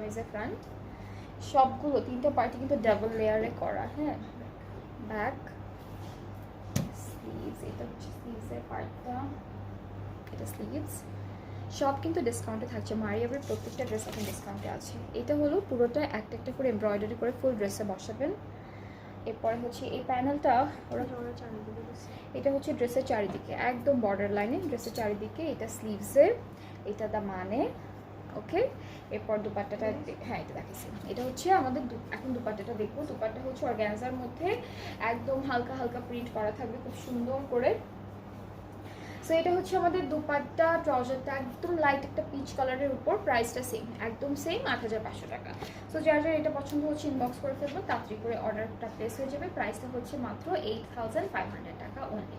কামিজের ফ্রন্ট, সবগুলো 3টা পার্টি কিন্তু ডাবল লেয়ারে করা। হ্যাঁ, ব্যাক, স্লিভস, এটা হচ্ছে স্লিভসের পার্টটা, এটা স্লিভস, সব কিন্তু ডিসকাউন্টে থাকছে। মারিয়াবের প্রত্যেকটা ড্রেস এখন ডিসকাউন্টে আছে। এটা হলো পুরোটা একটা একটা করে এমব্রয়ডারি করে ফুল ড্রেসে বসাবেন। এরপরে হচ্ছে এই প্যানেলটা ওরা চারিদিকে, এটা হচ্ছে ড্রেসের চারিদিকে একদম বর্ডার লাইনে, ড্রেসের চারিদিকে। এটা স্লিভসের, এটা দা মানে, ওকে। এরপর দুপাট্টাটা, হ্যাঁ এটা দেখাচ্ছি, এটা হচ্ছে আমাদের এখন দুপাট্টাটা দেখবো। দুপাট্টা হচ্ছে অর্গানজার মধ্যে একদম হালকা হালকা প্রিন্ট করা থাকবে খুব সুন্দর করে। সো এটা হচ্ছে আমাদের দুপাট্টা, ট্রাউজারটা একদম লাইট একটা পিচ কালারের উপর, প্রাইসটা সেম, একদম সেম ৮৫০০ টাকা। সো যার যার এটা পছন্দ হচ্ছে ইনবক্স করে ফেলবো, তাড়াতাড়ি করে অর্ডারটা প্লেস হয়ে যাবে। প্রাইসটা হচ্ছে মাত্র 8500 টাকা অনলি।